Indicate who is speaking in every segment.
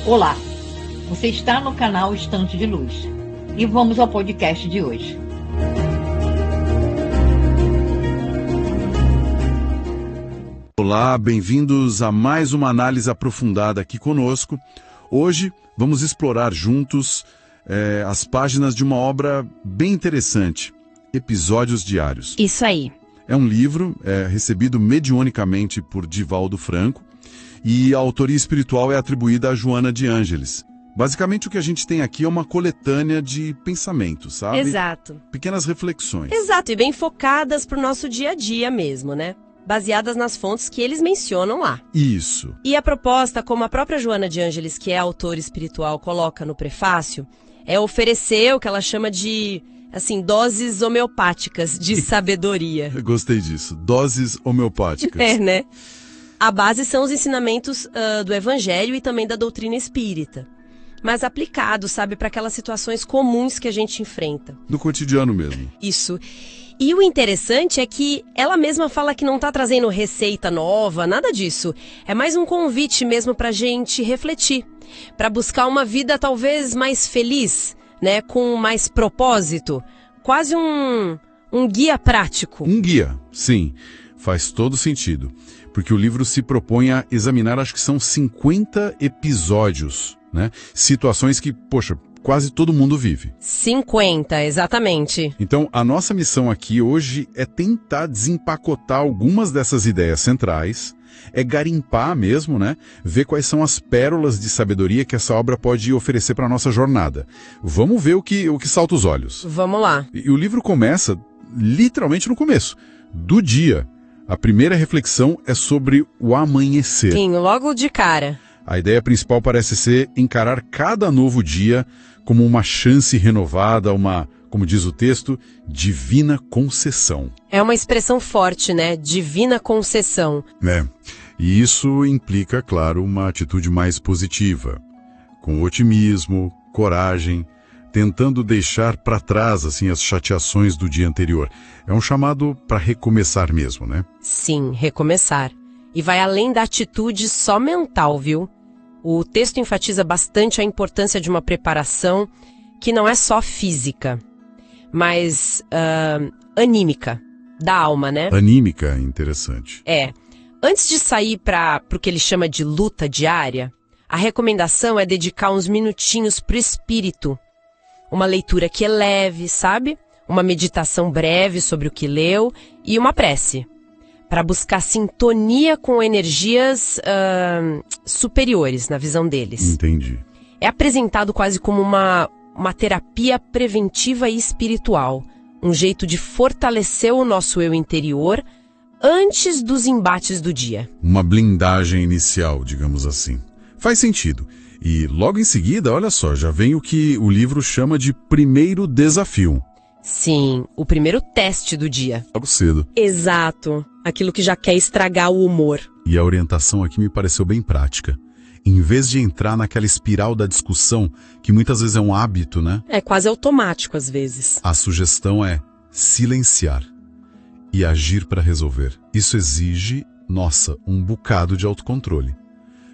Speaker 1: Olá, você está no canal Estante de Luz e vamos ao podcast de hoje.
Speaker 2: Olá, bem-vindos a mais uma análise aprofundada aqui conosco. Hoje vamos explorar juntos as páginas de uma obra bem interessante, Episódios Diários.
Speaker 3: Isso aí.
Speaker 2: É um livro recebido mediunicamente por Divaldo Franco e a autoria espiritual é atribuída a Joana de Ângeles. Basicamente o que a gente tem aqui é uma coletânea de pensamentos, sabe?
Speaker 3: Exato.
Speaker 2: Pequenas reflexões.
Speaker 3: Exato, e bem focadas pro nosso dia a dia mesmo, né? Baseadas nas fontes que eles mencionam lá.
Speaker 2: Isso.
Speaker 3: E a proposta, como a própria Joana de Ângeles, que é a autora espiritual, coloca no prefácio, é oferecer o que ela chama de, doses homeopáticas de sabedoria.
Speaker 2: Eu gostei disso, doses homeopáticas.
Speaker 3: É, né? A base são os ensinamentos do Evangelho e também da doutrina espírita. Mas aplicado, sabe, para aquelas situações comuns que a gente enfrenta.
Speaker 2: Do cotidiano mesmo.
Speaker 3: Isso. E o interessante é que ela mesma fala que não tá trazendo receita nova, nada disso. É mais um convite mesmo pra gente refletir, pra buscar uma vida talvez mais feliz, né, com mais propósito, quase um guia prático.
Speaker 2: Um guia, sim, faz todo sentido, porque o livro se propõe a examinar, acho que são 50 episódios, né, situações que, poxa, quase todo mundo vive.
Speaker 3: 50, exatamente.
Speaker 2: Então, a nossa missão aqui hoje é tentar desempacotar algumas dessas ideias centrais, é garimpar mesmo, né? Ver quais são as pérolas de sabedoria que essa obra pode oferecer para a nossa jornada. Vamos ver o que salta os olhos.
Speaker 3: Vamos lá.
Speaker 2: E o livro começa literalmente no começo, do dia. A primeira reflexão é sobre o amanhecer.
Speaker 3: Sim, logo de cara.
Speaker 2: A ideia principal parece ser encarar cada novo dia como uma chance renovada, como diz o texto, divina concessão.
Speaker 3: É uma expressão forte, né? Divina concessão.
Speaker 2: E isso implica, claro, uma atitude mais positiva, com otimismo, coragem, tentando deixar para trás, as chateações do dia anterior. É um chamado para recomeçar mesmo, né?
Speaker 3: Sim, recomeçar. E vai além da atitude só mental, viu? O texto enfatiza bastante a importância de uma preparação que não é só física, mas anímica, da alma, né?
Speaker 2: Anímica, interessante.
Speaker 3: Antes de sair para o que ele chama de luta diária, a recomendação é dedicar uns minutinhos pro espírito. Uma leitura que eleve, sabe? Uma meditação breve sobre o que leu e uma prece, para buscar sintonia com energias superiores na visão deles.
Speaker 2: Entendi.
Speaker 3: É apresentado quase como uma terapia preventiva e espiritual, um jeito de fortalecer o nosso eu interior antes dos embates do dia.
Speaker 2: Uma blindagem inicial, digamos assim. Faz sentido. E logo em seguida, olha só, já vem o que o livro chama de primeiro desafio.
Speaker 3: Sim, o primeiro teste do dia.
Speaker 2: Logo cedo.
Speaker 3: Exato. Aquilo que já quer estragar o humor.
Speaker 2: E a orientação aqui me pareceu bem prática. Em vez de entrar naquela espiral da discussão, que muitas vezes é um hábito, né?
Speaker 3: É quase automático às vezes.
Speaker 2: A sugestão é silenciar e agir para resolver. Isso exige, um bocado de autocontrole.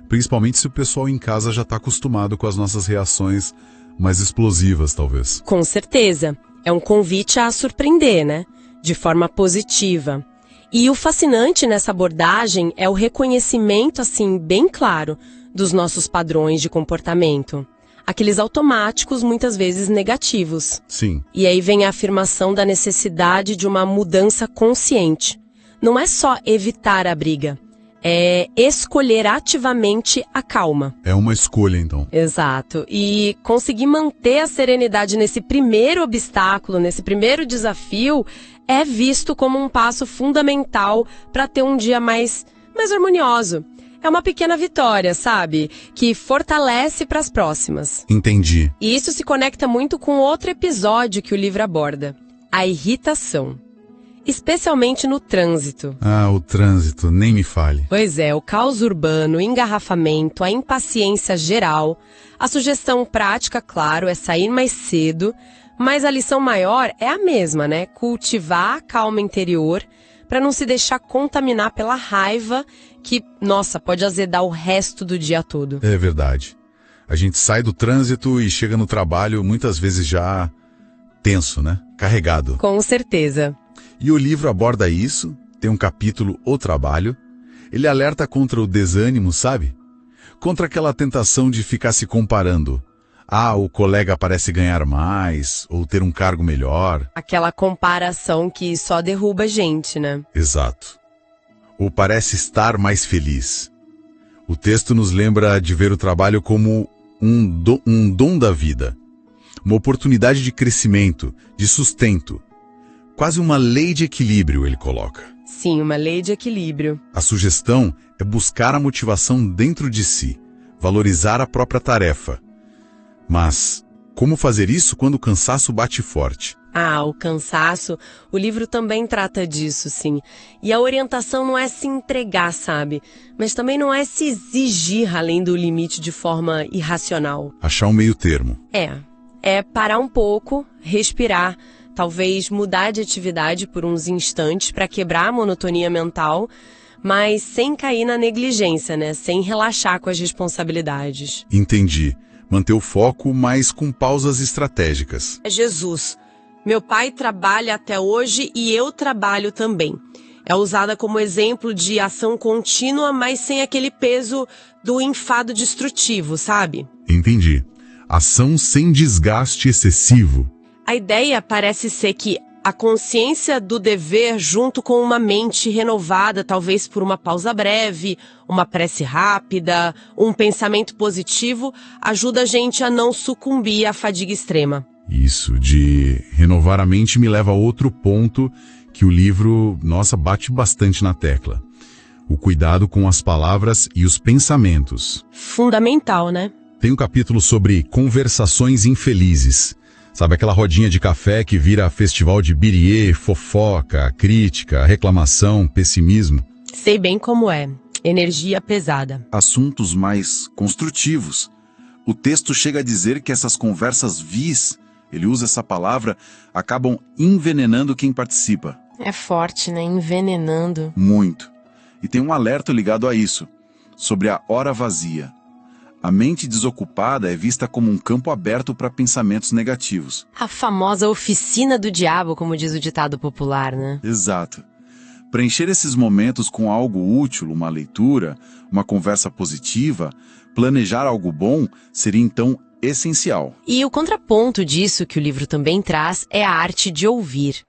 Speaker 2: Principalmente se o pessoal em casa já está acostumado com as nossas reações mais explosivas, talvez.
Speaker 3: Com certeza. É um convite a surpreender, né? De forma positiva. E o fascinante nessa abordagem é o reconhecimento, bem claro, dos nossos padrões de comportamento. Aqueles automáticos, muitas vezes negativos.
Speaker 2: Sim.
Speaker 3: E aí vem a afirmação da necessidade de uma mudança consciente. Não é só evitar a briga, é escolher ativamente a calma.
Speaker 2: É uma escolha, então.
Speaker 3: Exato. E conseguir manter a serenidade nesse primeiro obstáculo, nesse primeiro desafio, é visto como um passo fundamental para ter um dia mais harmonioso. É uma pequena vitória, sabe? Que fortalece para as próximas.
Speaker 2: Entendi.
Speaker 3: E isso se conecta muito com outro episódio que o livro aborda: a irritação. Especialmente no trânsito.
Speaker 2: O trânsito, nem me fale.
Speaker 3: Pois é, o caos urbano, o engarrafamento, a impaciência geral. A sugestão prática, claro, é sair mais cedo, mas a lição maior é a mesma, né? Cultivar a calma interior para não se deixar contaminar pela raiva que, pode azedar o resto do dia todo.
Speaker 2: É verdade. A gente sai do trânsito e chega no trabalho muitas vezes já tenso, né? Carregado.
Speaker 3: Com certeza.
Speaker 2: E o livro aborda isso, tem um capítulo O Trabalho. Ele alerta contra o desânimo, sabe? Contra aquela tentação de ficar se comparando. Ah, o colega parece ganhar mais, ou ter um cargo melhor.
Speaker 3: Aquela comparação que só derruba a gente, né?
Speaker 2: Exato. Ou parece estar mais feliz. O texto nos lembra de ver o trabalho como um dom da vida. Uma oportunidade de crescimento, de sustento. Quase uma lei de equilíbrio, ele coloca.
Speaker 3: Sim, uma lei de equilíbrio.
Speaker 2: A sugestão é buscar a motivação dentro de si, valorizar a própria tarefa. Mas como fazer isso quando o cansaço bate forte?
Speaker 3: Ah, o cansaço, o livro também trata disso, sim. E a orientação não é se entregar, sabe? Mas também não é se exigir além do limite de forma irracional.
Speaker 2: Achar um meio termo.
Speaker 3: É parar um pouco, respirar, talvez mudar de atividade por uns instantes para quebrar a monotonia mental, mas sem cair na negligência, né? Sem relaxar com as responsabilidades.
Speaker 2: Entendi. Manter o foco, mas com pausas estratégicas.
Speaker 3: Jesus. Meu pai trabalha até hoje e eu trabalho também. É usada como exemplo de ação contínua, mas sem aquele peso do enfado destrutivo, sabe?
Speaker 2: Entendi. Ação sem desgaste excessivo.
Speaker 3: A ideia parece ser que a consciência do dever junto com uma mente renovada, talvez por uma pausa breve, uma prece rápida, um pensamento positivo, ajuda a gente a não sucumbir à fadiga extrema.
Speaker 2: Isso, de renovar a mente me leva a outro ponto que o livro, bate bastante na tecla. O cuidado com as palavras e os pensamentos.
Speaker 3: Fundamental, né?
Speaker 2: Tem um capítulo sobre conversações infelizes. Sabe aquela rodinha de café que vira festival de biriê, fofoca, crítica, reclamação, pessimismo?
Speaker 3: Sei bem como é. Energia pesada.
Speaker 4: Assuntos mais construtivos. O texto chega a dizer que essas conversas vis, ele usa essa palavra, acabam envenenando quem participa.
Speaker 3: É forte, né? Envenenando.
Speaker 4: Muito. E tem um alerta ligado a isso, sobre a hora vazia. A mente desocupada é vista como um campo aberto para pensamentos negativos.
Speaker 3: A famosa oficina do diabo, como diz o ditado popular, né?
Speaker 4: Exato. Preencher esses momentos com algo útil, uma leitura, uma conversa positiva, planejar algo bom, seria então essencial.
Speaker 3: E o contraponto disso que o livro também traz é a arte de ouvir.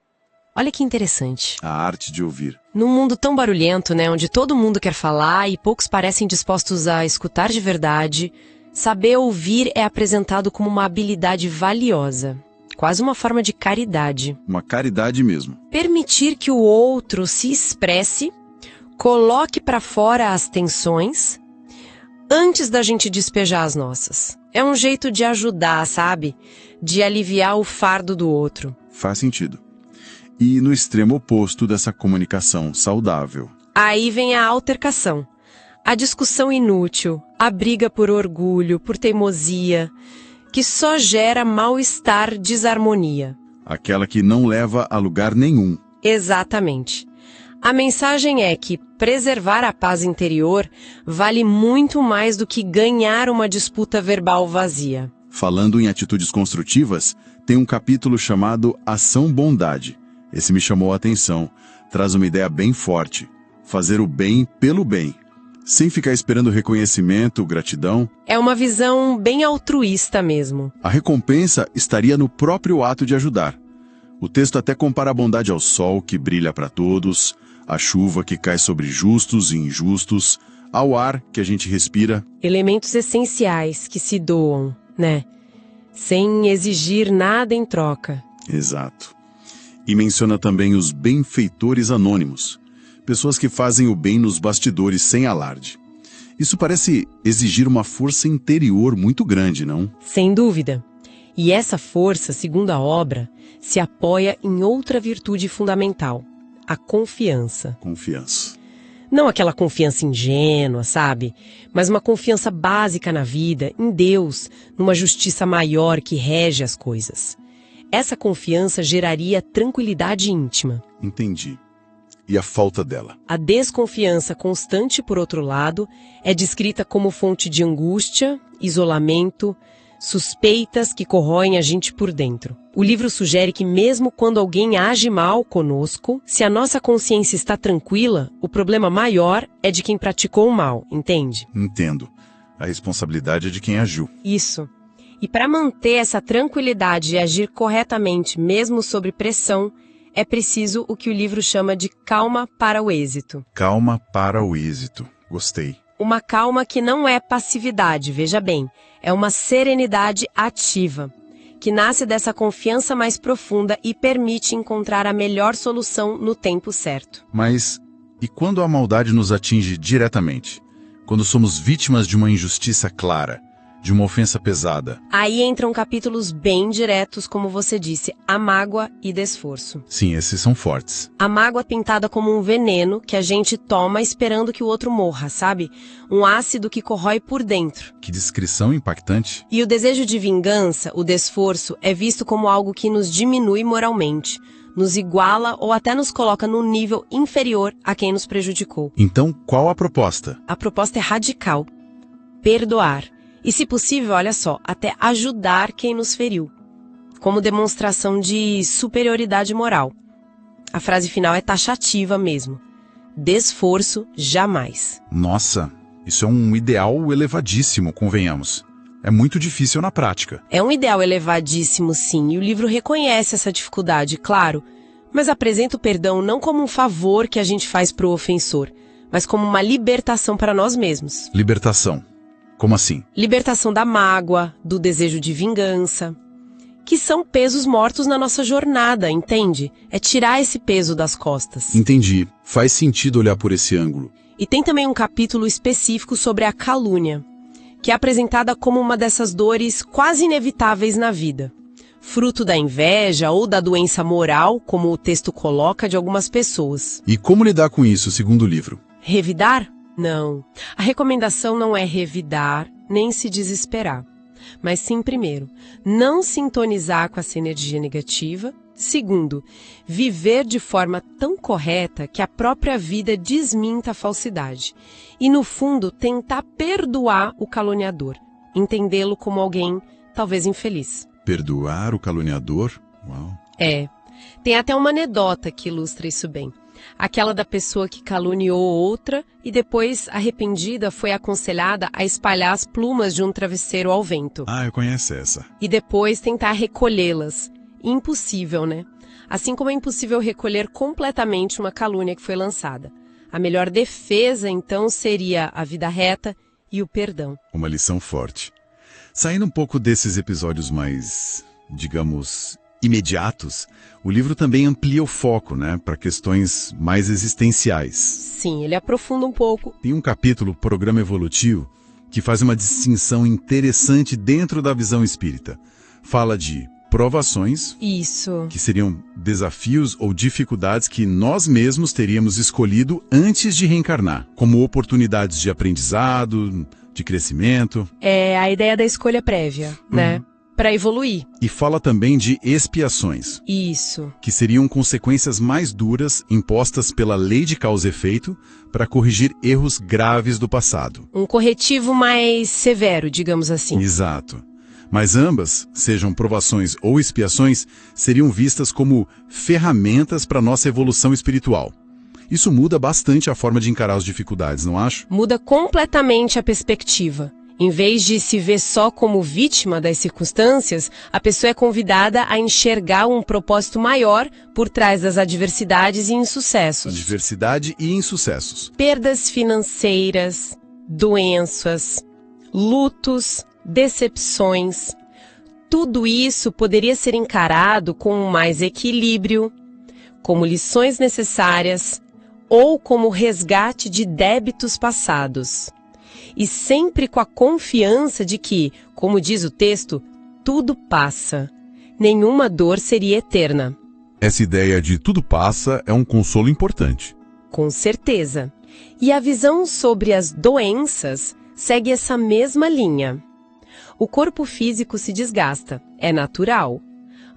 Speaker 3: Olha que interessante.
Speaker 4: A arte de ouvir.
Speaker 3: Num mundo tão barulhento, né, onde todo mundo quer falar e poucos parecem dispostos a escutar de verdade, saber ouvir é apresentado como uma habilidade valiosa, quase uma forma de caridade.
Speaker 4: Uma caridade mesmo.
Speaker 3: Permitir que o outro se expresse, coloque para fora as tensões, antes da gente despejar as nossas. É um jeito de ajudar, sabe? De aliviar o fardo do outro.
Speaker 4: Faz sentido. E no extremo oposto dessa comunicação saudável.
Speaker 3: Aí vem a altercação, a discussão inútil, a briga por orgulho, por teimosia, que só gera mal-estar, desarmonia.
Speaker 4: Aquela que não leva a lugar nenhum.
Speaker 3: Exatamente. A mensagem é que preservar a paz interior vale muito mais do que ganhar uma disputa verbal vazia.
Speaker 4: Falando em atitudes construtivas, tem um capítulo chamado Ação Bondade. Esse me chamou a atenção. Traz uma ideia bem forte. Fazer o bem pelo bem. Sem ficar esperando reconhecimento, gratidão.
Speaker 3: É uma visão bem altruísta mesmo.
Speaker 4: A recompensa estaria no próprio ato de ajudar. O texto até compara a bondade ao sol que brilha para todos, à chuva que cai sobre justos e injustos, ao ar que a gente respira.
Speaker 3: Elementos essenciais que se doam, né? Sem exigir nada em troca.
Speaker 4: Exato. E menciona também os benfeitores anônimos, pessoas que fazem o bem nos bastidores sem alarde. Isso parece exigir uma força interior muito grande, não?
Speaker 3: Sem dúvida. E essa força, segundo a obra, se apoia em outra virtude fundamental, a confiança.
Speaker 4: Confiança.
Speaker 3: Não aquela confiança ingênua, sabe? Mas uma confiança básica na vida, em Deus, numa justiça maior que rege as coisas. Essa confiança geraria tranquilidade íntima.
Speaker 4: Entendi.
Speaker 2: e a falta dela.
Speaker 3: A desconfiança constante, por outro lado, é descrita como fonte de angústia, isolamento, suspeitas que corroem a gente por dentro. O livro sugere que mesmo quando alguém age mal conosco, se a nossa consciência está tranquila, o problema maior é de quem praticou o mal, entende?
Speaker 2: Entendo. A responsabilidade é de quem agiu.
Speaker 3: Isso. E para manter essa tranquilidade e agir corretamente, mesmo sob pressão, é preciso o que o livro chama de calma para o êxito.
Speaker 2: Calma para o êxito. Gostei.
Speaker 3: Uma calma que não é passividade, veja bem, é uma serenidade ativa, que nasce dessa confiança mais profunda e permite encontrar a melhor solução no tempo certo.
Speaker 2: Mas e quando a maldade nos atinge diretamente? Quando somos vítimas de uma injustiça clara, de uma ofensa pesada?
Speaker 3: Aí entram capítulos bem diretos, como você disse, a mágoa e desforço.
Speaker 2: Sim, esses são fortes.
Speaker 3: A mágoa pintada como um veneno que a gente toma esperando que o outro morra, sabe? Um ácido que corrói por dentro.
Speaker 2: Que descrição impactante.
Speaker 3: E o desejo de vingança, o desforço, é visto como algo que nos diminui moralmente, nos iguala ou até nos coloca num nível inferior a quem nos prejudicou.
Speaker 2: Então, qual a proposta?
Speaker 3: A proposta é radical. Perdoar. E, se possível, olha só, até ajudar quem nos feriu, como demonstração de superioridade moral. A frase final é taxativa mesmo. Desforço jamais.
Speaker 2: Nossa, isso é um ideal elevadíssimo, convenhamos. É muito difícil na prática.
Speaker 3: É um ideal elevadíssimo, sim, e o livro reconhece essa dificuldade, claro, mas apresenta o perdão não como um favor que a gente faz para o ofensor, mas como uma libertação para nós mesmos.
Speaker 2: Libertação. Como assim?
Speaker 3: Libertação da mágoa, do desejo de vingança, que são pesos mortos na nossa jornada, entende? É tirar esse peso das costas.
Speaker 2: Entendi. Faz sentido olhar por esse ângulo.
Speaker 3: E tem também um capítulo específico sobre a calúnia, que é apresentada como uma dessas dores quase inevitáveis na vida. Fruto da inveja ou da doença moral, como o texto coloca, de algumas pessoas.
Speaker 2: E como lidar com isso, segundo o livro?
Speaker 3: Revidar? Não. A recomendação não é revidar, nem se desesperar. Mas sim, primeiro, não sintonizar com essa energia negativa. Segundo, viver de forma tão correta que a própria vida desminta a falsidade. E, no fundo, tentar perdoar o caluniador, entendê-lo como alguém talvez infeliz.
Speaker 2: Perdoar o caluniador? Uau.
Speaker 3: É. Tem até uma anedota que ilustra isso bem. Aquela da pessoa que caluniou outra e depois, arrependida, foi aconselhada a espalhar as plumas de um travesseiro ao vento.
Speaker 2: Ah, eu conheço essa.
Speaker 3: E depois tentar recolhê-las. Impossível, né? Assim como é impossível recolher completamente uma calúnia que foi lançada. A melhor defesa, então, seria a vida reta e o perdão.
Speaker 2: Uma lição forte. Saindo um pouco desses episódios mais, digamos, imediatos, o livro também amplia o foco, né, para questões mais existenciais.
Speaker 3: Sim, ele aprofunda um pouco.
Speaker 2: Tem um capítulo, Programa Evolutivo, que faz uma distinção interessante dentro da visão espírita. Fala de provações,
Speaker 3: Isso.
Speaker 2: que seriam desafios ou dificuldades que nós mesmos teríamos escolhido antes de reencarnar, como oportunidades de aprendizado, de crescimento.
Speaker 3: É a ideia da escolha prévia, né? Para evoluir.
Speaker 2: E fala também de expiações,
Speaker 3: Isso.
Speaker 2: que seriam consequências mais duras impostas pela lei de causa e efeito para corrigir erros graves do passado.
Speaker 3: Um corretivo mais severo, digamos assim.
Speaker 2: Exato. Mas ambas, sejam provações ou expiações, seriam vistas como ferramentas para nossa evolução espiritual. Isso muda bastante a forma de encarar as dificuldades, não acho?
Speaker 3: Muda completamente a perspectiva. Em vez de se ver só como vítima das circunstâncias, a pessoa é convidada a enxergar um propósito maior por trás das adversidades e insucessos.
Speaker 2: Adversidade e insucessos.
Speaker 3: Perdas financeiras, doenças, lutos, decepções. Tudo isso poderia ser encarado com mais equilíbrio, como lições necessárias ou como resgate de débitos passados. E sempre com a confiança de que, como diz o texto, tudo passa. Nenhuma dor seria eterna.
Speaker 2: Essa ideia de tudo passa é um consolo importante.
Speaker 3: Com certeza. E a visão sobre as doenças segue essa mesma linha. O corpo físico se desgasta, é natural.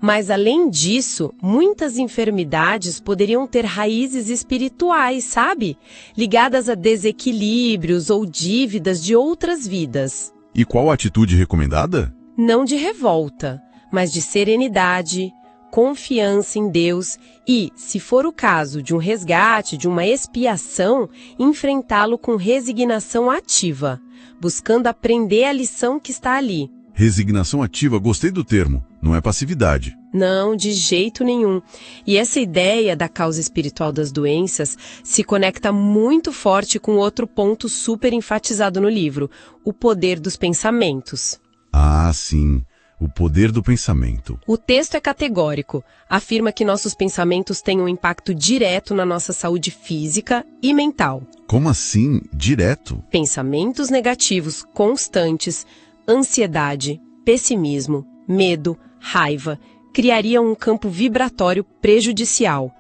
Speaker 3: Mas, além disso, muitas enfermidades poderiam ter raízes espirituais, sabe? Ligadas a desequilíbrios ou dívidas de outras vidas.
Speaker 2: E qual a atitude recomendada?
Speaker 3: Não de revolta, mas de serenidade, confiança em Deus e, se for o caso de um resgate, de uma expiação, enfrentá-lo com resignação ativa, buscando aprender a lição que está ali.
Speaker 2: Resignação ativa, gostei do termo, não é passividade.
Speaker 3: Não, de jeito nenhum. E essa ideia da causa espiritual das doenças se conecta muito forte com outro ponto super enfatizado no livro, o poder dos pensamentos.
Speaker 2: Ah, sim, o poder do pensamento.
Speaker 3: O texto é categórico, afirma que nossos pensamentos têm um impacto direto na nossa saúde física e mental.
Speaker 2: Como assim, direto?
Speaker 3: Pensamentos negativos constantes, ansiedade, pessimismo, medo, raiva, criariam um campo vibratório prejudicial,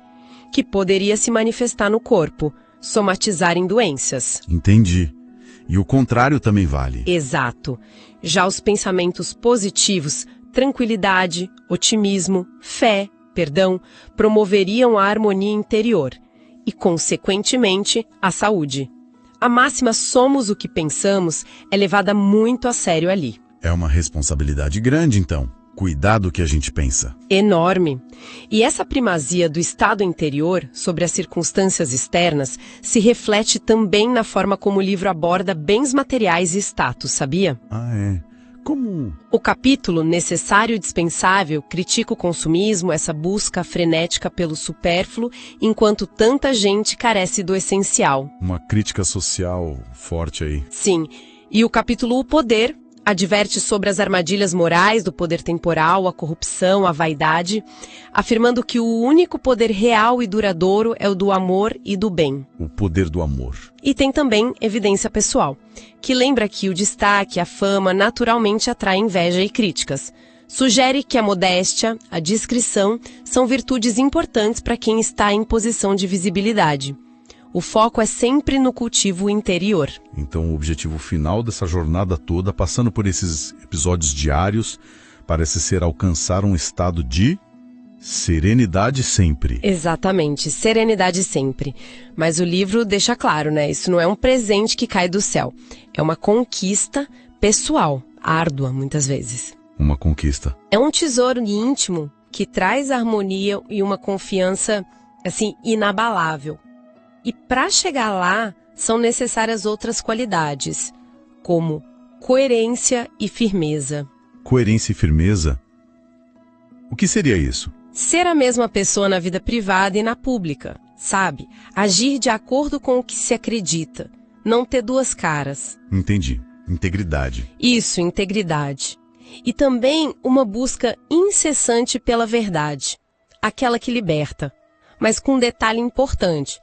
Speaker 3: que poderia se manifestar no corpo, somatizar em doenças.
Speaker 2: Entendi. E o contrário também vale.
Speaker 3: Exato. Já os pensamentos positivos, tranquilidade, otimismo, fé, perdão, promoveriam a harmonia interior e, consequentemente, a saúde. A máxima "somos o que pensamos" é levada muito a sério ali.
Speaker 2: É uma responsabilidade grande, então. Cuidar do que a gente pensa.
Speaker 3: Enorme. E essa primazia do estado interior sobre as circunstâncias externas se reflete também na forma como o livro aborda bens materiais e status, sabia?
Speaker 2: Ah, é? Como?
Speaker 3: O capítulo Necessário e Dispensável critica o consumismo, essa busca frenética pelo supérfluo, enquanto tanta gente carece do essencial.
Speaker 2: Uma crítica social forte aí.
Speaker 3: Sim. E o capítulo O Poder adverte sobre as armadilhas morais do poder temporal, a corrupção, a vaidade, afirmando que o único poder real e duradouro é o do amor e do bem.
Speaker 2: O poder do amor.
Speaker 3: E tem também evidência pessoal, que lembra que o destaque, a fama, naturalmente atrai inveja e críticas. Sugere que a modéstia, a discrição, são virtudes importantes para quem está em posição de visibilidade. O foco é sempre no cultivo interior.
Speaker 2: Então o objetivo final dessa jornada toda, passando por esses episódios diários, parece ser alcançar um estado de serenidade sempre.
Speaker 3: Exatamente, serenidade sempre. Mas o livro deixa claro, né? Isso não é um presente que cai do céu. É uma conquista pessoal, árdua muitas vezes.
Speaker 2: Uma conquista.
Speaker 3: É um tesouro íntimo que traz harmonia e uma confiança, assim, inabalável. E para chegar lá, são necessárias outras qualidades, como coerência e firmeza.
Speaker 2: Coerência e firmeza? O que seria isso?
Speaker 3: Ser a mesma pessoa na vida privada e na pública, sabe? Agir de acordo com o que se acredita. Não ter duas caras.
Speaker 2: Entendi. Integridade.
Speaker 3: Isso, integridade. E também uma busca incessante pela verdade. Aquela que liberta. Mas com um detalhe importante.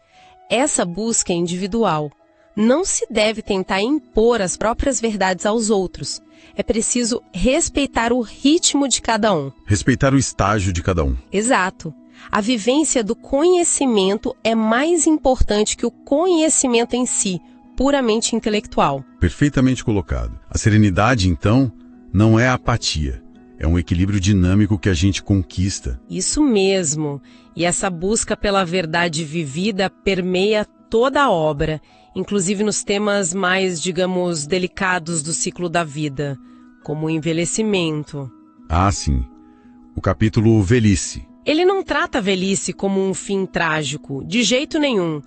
Speaker 3: Essa busca é individual. Não se deve tentar impor as próprias verdades aos outros. É preciso respeitar o ritmo de cada um.
Speaker 2: Respeitar o estágio de cada um.
Speaker 3: Exato. A vivência do conhecimento é mais importante que o conhecimento em si, puramente intelectual.
Speaker 2: Perfeitamente colocado. A serenidade, então, não é a apatia. É um equilíbrio dinâmico que a gente conquista.
Speaker 3: Isso mesmo. E essa busca pela verdade vivida permeia toda a obra, inclusive nos temas mais, digamos, delicados do ciclo da vida, como o envelhecimento.
Speaker 2: Ah, sim. O capítulo Velhice.
Speaker 3: Ele não trata a velhice como um fim trágico, de jeito nenhum,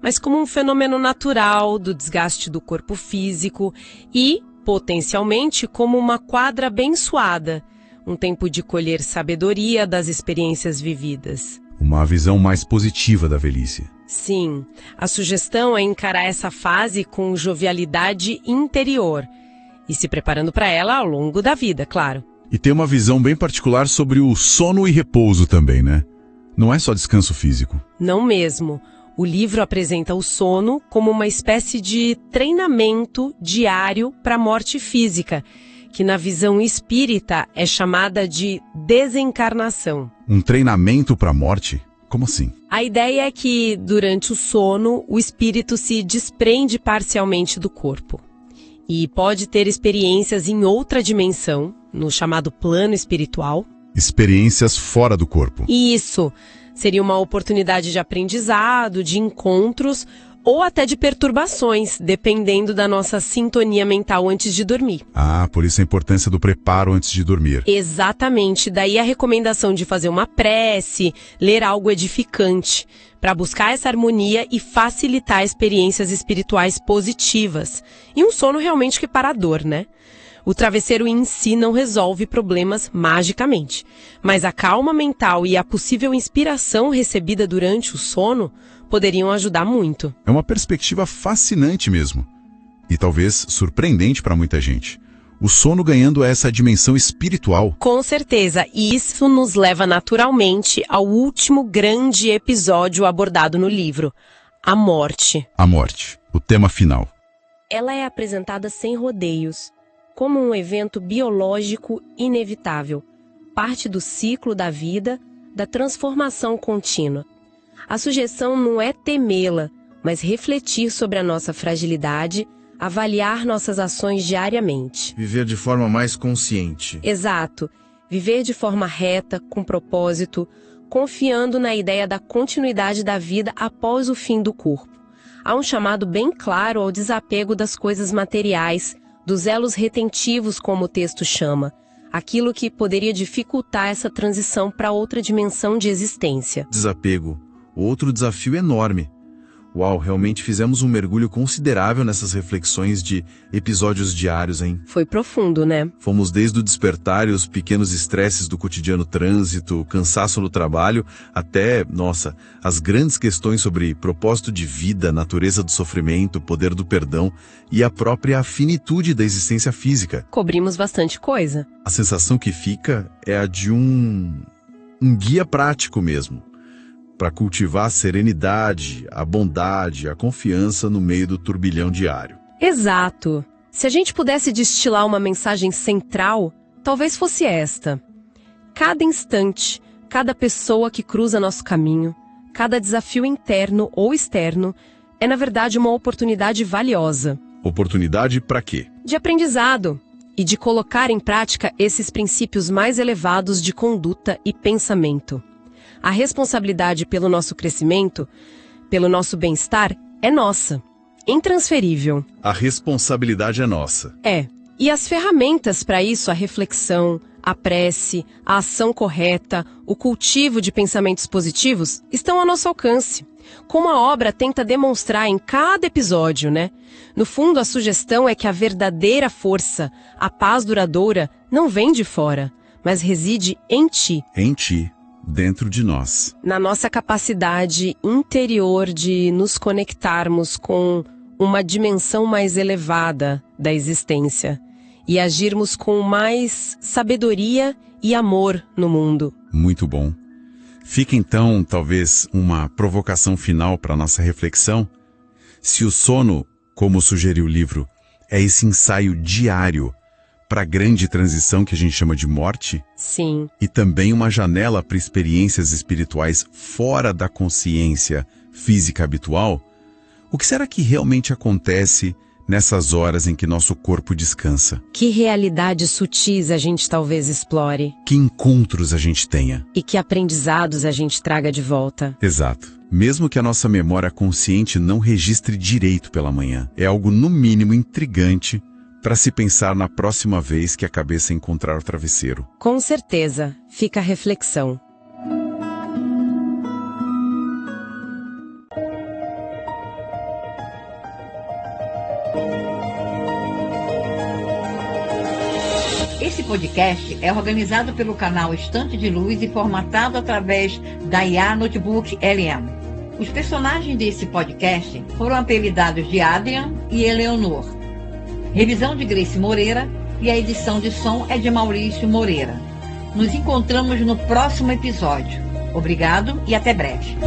Speaker 3: mas como um fenômeno natural do desgaste do corpo físico e, potencialmente, como uma quadra abençoada, um tempo de colher sabedoria das experiências vividas.
Speaker 2: Uma visão mais positiva da velhice.
Speaker 3: Sim, a sugestão é encarar essa fase com jovialidade interior e se preparando para ela ao longo da vida, claro.
Speaker 2: E tem uma visão bem particular sobre o sono e repouso também, né? Não é só descanso físico.
Speaker 3: Não mesmo. O livro apresenta o sono como uma espécie de treinamento diário para a morte física, que na visão espírita é chamada de desencarnação.
Speaker 2: Um treinamento para a morte? Como assim?
Speaker 3: A ideia é que, durante o sono, o espírito se desprende parcialmente do corpo e pode ter experiências em outra dimensão, no chamado plano espiritual,
Speaker 2: Experiências fora do corpo.
Speaker 3: Isso. Seria uma oportunidade de aprendizado, de encontros ou até de perturbações, dependendo da nossa sintonia mental antes de dormir.
Speaker 2: Ah, por isso a importância do preparo antes de dormir.
Speaker 3: Exatamente. Daí a recomendação de fazer uma prece, ler algo edificante, para buscar essa harmonia e facilitar experiências espirituais positivas. E um sono realmente reparador, né? O travesseiro em si não resolve problemas magicamente, mas a calma mental e a possível inspiração recebida durante o sono poderiam ajudar muito.
Speaker 2: É uma perspectiva fascinante mesmo. E talvez surpreendente para muita gente. O sono ganhando essa dimensão espiritual.
Speaker 3: Com certeza, e isso nos leva naturalmente ao último grande episódio abordado no livro, a morte.
Speaker 2: A morte, o tema final.
Speaker 3: Ela é apresentada sem rodeios, como um evento biológico inevitável, parte do ciclo da vida, da transformação contínua. A sugestão não é temê-la, mas refletir sobre a nossa fragilidade, avaliar nossas ações diariamente.
Speaker 5: Viver de forma mais consciente.
Speaker 3: Exato. Viver de forma reta, com propósito, confiando na ideia da continuidade da vida após o fim do corpo. Há um chamado bem claro ao desapego das coisas materiais, dos elos retentivos, como o texto chama, aquilo que poderia dificultar essa transição para outra dimensão de existência.
Speaker 5: Desapego. Outro desafio enorme. Uau, realmente fizemos um mergulho considerável nessas reflexões de episódios diários, hein?
Speaker 3: Foi profundo, né?
Speaker 5: Fomos desde o despertar e os pequenos estresses do cotidiano trânsito, cansaço no trabalho, até, as grandes questões sobre propósito de vida, natureza do sofrimento, poder do perdão e a própria finitude da existência física.
Speaker 3: Cobrimos bastante coisa.
Speaker 5: A sensação que fica é a de um guia prático mesmo, para cultivar a serenidade, a bondade, a confiança no meio do turbilhão diário.
Speaker 3: Exato. Se a gente pudesse destilar uma mensagem central, talvez fosse esta. Cada instante, cada pessoa que cruza nosso caminho, cada desafio interno ou externo, é na verdade uma oportunidade valiosa.
Speaker 2: Oportunidade para quê?
Speaker 3: De aprendizado e de colocar em prática esses princípios mais elevados de conduta e pensamento. A responsabilidade pelo nosso crescimento, pelo nosso bem-estar, é nossa, intransferível.
Speaker 2: A responsabilidade é nossa.
Speaker 3: É. E as ferramentas para isso, a reflexão, a prece, a ação correta, o cultivo de pensamentos positivos, estão ao nosso alcance. Como a obra tenta demonstrar em cada episódio, né? No fundo, a sugestão é que a verdadeira força, a paz duradoura, não vem de fora, mas reside em ti.
Speaker 2: Em ti. Dentro de nós.
Speaker 3: Na nossa capacidade interior de nos conectarmos com uma dimensão mais elevada da existência e agirmos com mais sabedoria e amor no mundo.
Speaker 2: Muito bom. Fica então, talvez, uma provocação final para a nossa reflexão. Se o sono, como sugeriu o livro, é esse ensaio diário para a grande transição que a gente chama de morte?
Speaker 3: Sim.
Speaker 2: E também uma janela para experiências espirituais fora da consciência física habitual? O que será que realmente acontece nessas horas em que nosso corpo descansa?
Speaker 3: Que realidades sutis a gente talvez explore?
Speaker 2: Que encontros a gente tenha?
Speaker 3: E que aprendizados a gente traga de volta?
Speaker 2: Exato. Mesmo que a nossa memória consciente não registre direito pela manhã, é algo no mínimo intrigante para se pensar na próxima vez que a cabeça encontrar o travesseiro.
Speaker 3: Com certeza, fica a reflexão.
Speaker 1: Esse podcast é organizado pelo canal Estante de Luz e formatado através da IA Notebook LM. Os personagens desse podcast foram apelidados de Adrian e Eleonor. Revisão de Grace Moreira e a edição de som é de Maurício Moreira. Nos encontramos no próximo episódio. Obrigado e até breve.